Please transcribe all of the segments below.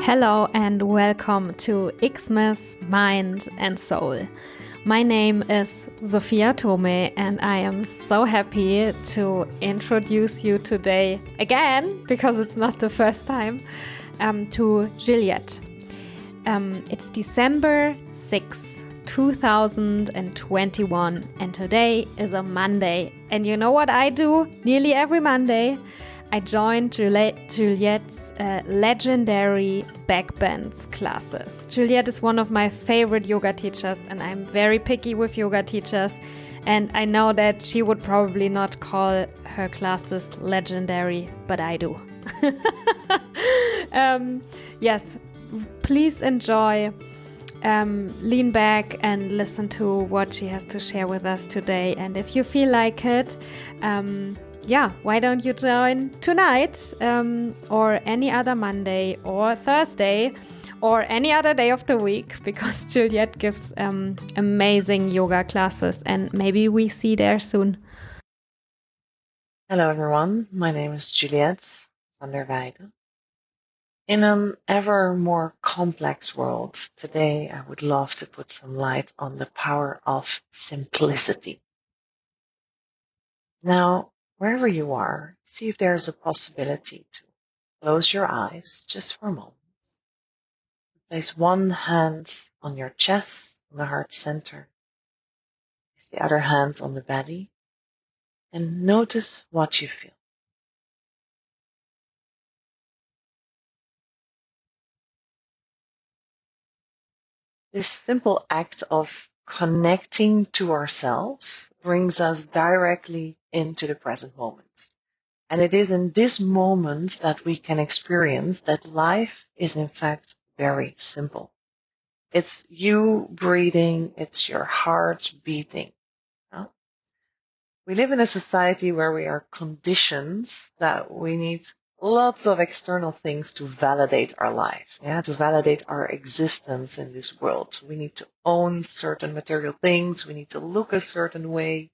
Hello and welcome to Xmas, Mind and Soul. My name is Sophia Tome and I am so happy to introduce you today again, because it's not the first time, to Juliette. It's December 6th, 2021 and today is a Monday. And you know what I do nearly every Monday? I joined Juliette's legendary backbends classes. Juliette is one of my favorite yoga teachers and I'm very picky with yoga teachers. And I know that she would probably not call her classes legendary, but I do. Yes, please enjoy. Lean back and listen to what she has to share with us today. And if you feel like it, why don't you join tonight or any other Monday or Thursday or any other day of the week, because Juliette gives amazing yoga classes and maybe we see there soon. Hello everyone, my name is Juliette van der Weijde. In an ever more complex world, today I would love to put some light on the power of simplicity. Now, wherever you are, see if there is a possibility to close your eyes just for a moment. Place one hand on your chest, on the heart center. Place the other hand on the belly, and notice what you feel. This simple act of connecting to ourselves brings us directly into the present moment. And it is in this moment that we can experience that life is in fact very simple. It's you breathing, it's your heart beating. We live in a society where we are conditioned that we need lots of external things to validate our life, to validate our existence in this world. We need to own certain material things. We need to look a certain way.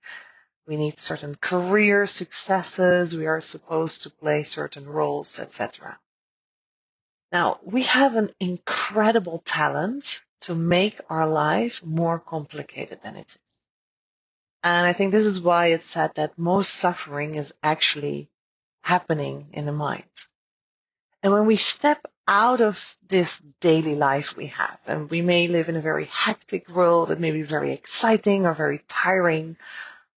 We need certain career successes. We are supposed to play certain roles, etc. Now, we have an incredible talent to make our life more complicated than it is. And I think this is why it's said that most suffering is actually happening in the mind. And when we step out of this daily life we have, and we may live in a very hectic world, it may be very exciting or very tiring,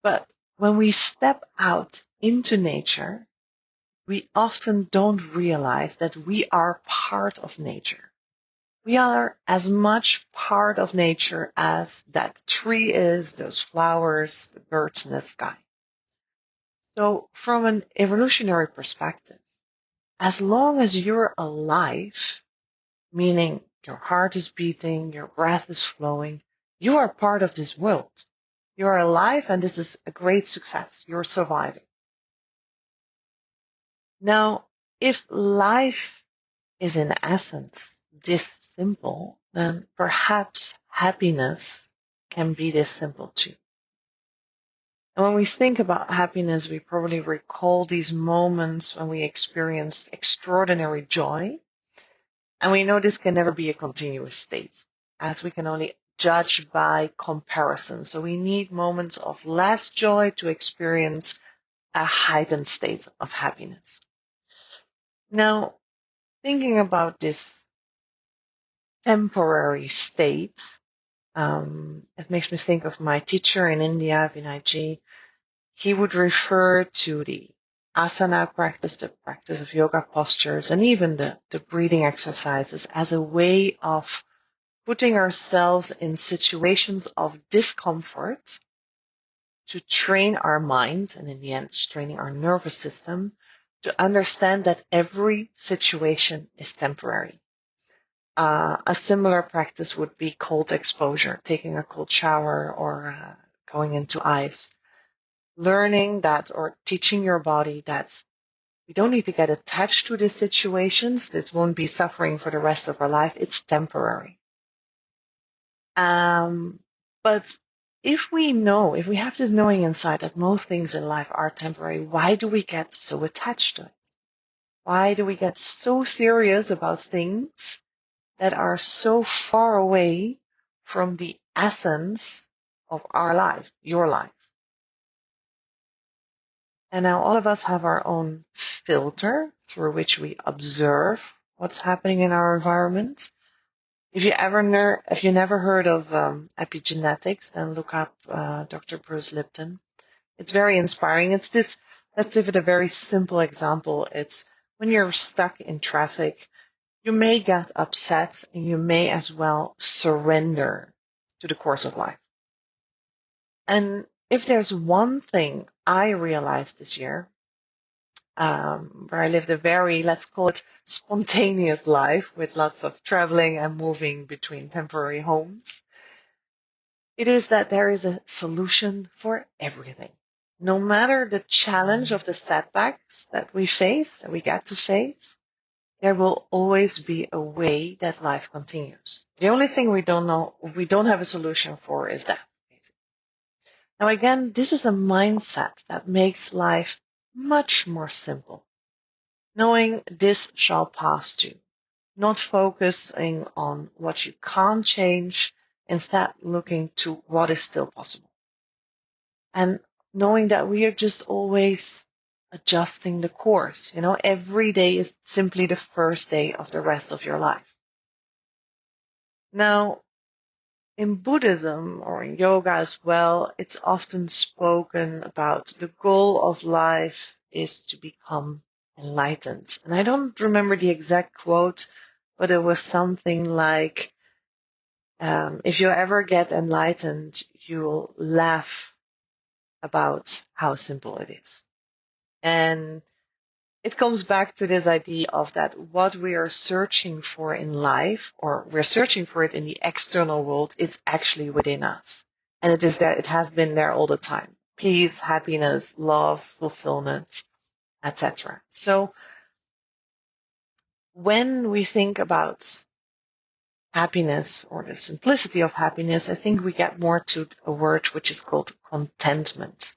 but when we step out into nature, we often don't realize that we are part of nature. We are as much part of nature as that tree is, those flowers, the birds in the sky. So from an evolutionary perspective, as long as you're alive, meaning your heart is beating, your breath is flowing, you are part of this world. You are alive and this is a great success. You're surviving. Now, if life is in essence this simple, then perhaps happiness can be this simple too. And when we think about happiness, we probably recall these moments when we experienced extraordinary joy. And we know this can never be a continuous state, as we can only judge by comparison. So we need moments of less joy to experience a heightened state of happiness. Now, thinking about this temporary state, it makes me think of my teacher in India, Vinayji. He would refer to the asana practice, the practice of yoga postures, and even the breathing exercises as a way of putting ourselves in situations of discomfort to train our mind, and in the end, training our nervous system to understand that every situation is temporary. A similar practice would be cold exposure, taking a cold shower or going into ice. Learning that or teaching your body that we don't need to get attached to these situations. This won't be suffering for the rest of our life. It's temporary. But if we have this knowing inside that most things in life are temporary, why do we get so attached to it? Why do we get so serious about things that are so far away from the essence of our life, your life? And now all of us have our own filter through which we observe what's happening in our environment. If you never heard of epigenetics, then look up Dr. Bruce Lipton. It's very inspiring. Let's give it a very simple example. It's when you're stuck in traffic, you may get upset and you may as well surrender to the course of life. And if there's one thing I realized this year, where I lived a very, let's call it, spontaneous life with lots of traveling and moving between temporary homes, it is that there is a solution for everything. No matter the challenge of the setbacks that we face, that we get to face, there will always be a way that life continues. The only thing we don't have a solution for is death. Now again, this is a mindset that makes life much more simple. Knowing this shall pass too. Not focusing on what you can't change, instead looking to what is still possible. And knowing that we are just always adjusting the course. Every day is simply the first day of the rest of your life. Now, in Buddhism or in yoga as well, it's often spoken about the goal of life is to become enlightened. And I don't remember the exact quote, but it was something like, if you ever get enlightened, you'll laugh about how simple it is. And it comes back to this idea of that what we are searching for in life, or we're searching for it in the external world, it's actually within us. And it is there, it has been there all the time. Peace, happiness, love, fulfillment, etc. So when we think about happiness or the simplicity of happiness, I think we get more to a word which is called contentment.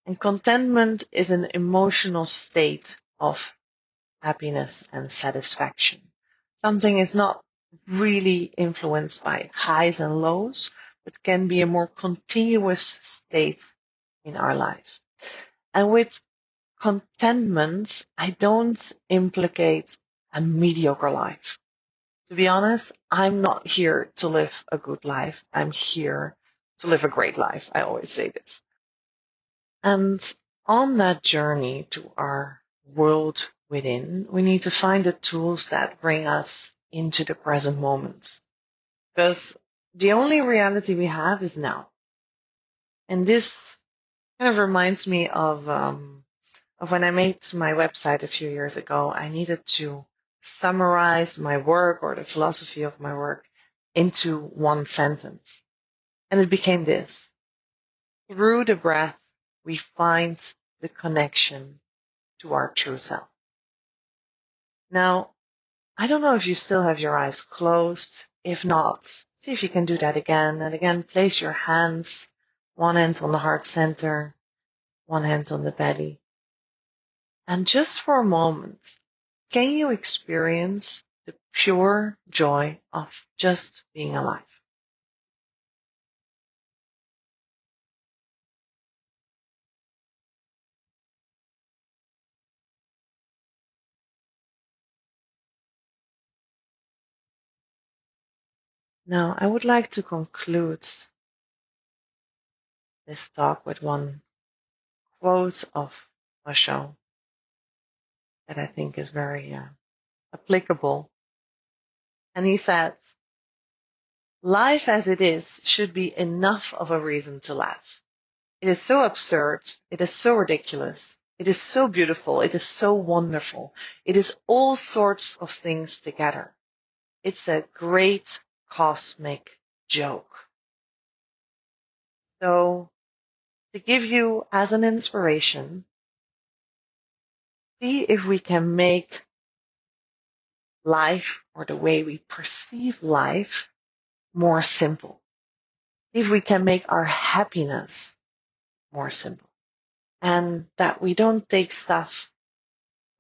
And contentment is an emotional state of happiness and satisfaction. Something is not really influenced by highs and lows, but can be a more continuous state in our life. And with contentment, I don't implicate a mediocre life. To be honest, I'm not here to live a good life. I'm here to live a great life. I always say this. And on that journey to our world within, we need to find the tools that bring us into the present moment. Because the only reality we have is now. And this kind of reminds me of when I made my website a few years ago. I needed to summarize my work or the philosophy of my work into one sentence. And it became this. Through the breath, we find the connection to our true self. Now, I don't know if you still have your eyes closed. If not, see if you can do that again. And again, place your hands, one hand on the heart center, one hand on the belly. And just for a moment, can you experience the pure joy of just being alive? Now, I would like to conclude this talk with one quote of Osho that I think is very applicable. And he said, life as it is should be enough of a reason to laugh. It is so absurd. It is so ridiculous. It is so beautiful. It is so wonderful. It is all sorts of things together. It's a great cosmic joke. So, to give you as an inspiration, see if we can make life, or the way we perceive life, more simple. See if we can make our happiness more simple. And that we don't take stuff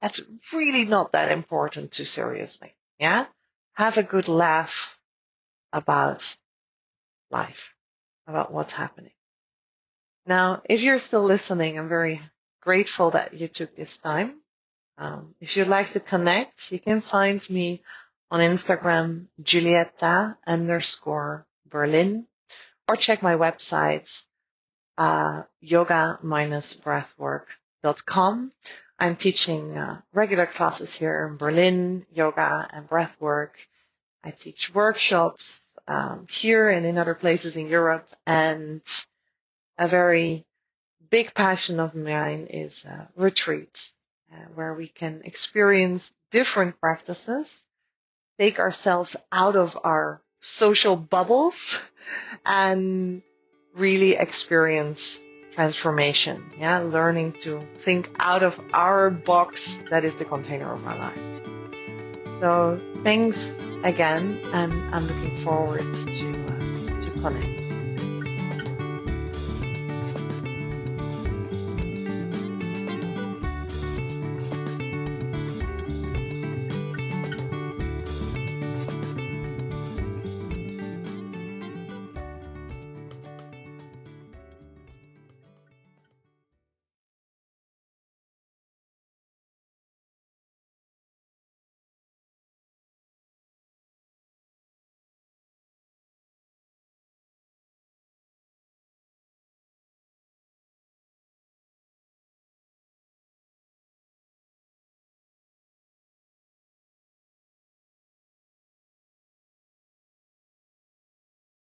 that's really not that important too seriously. Yeah? Have a good laugh about life, about what's happening. Now, if you're still listening, I'm very grateful that you took this time. If you'd like to connect, you can find me on Instagram, Juliette_Berlin, or check my website, yoga-breathwork.com. I'm teaching regular classes here in Berlin, yoga and breathwork. I teach workshops here and in other places in Europe, and a very big passion of mine is retreats, where we can experience different practices, take ourselves out of our social bubbles, and really experience transformation. Yeah, learning to think out of our box that is the container of our life. So thanks again, and I'm looking forward to connect.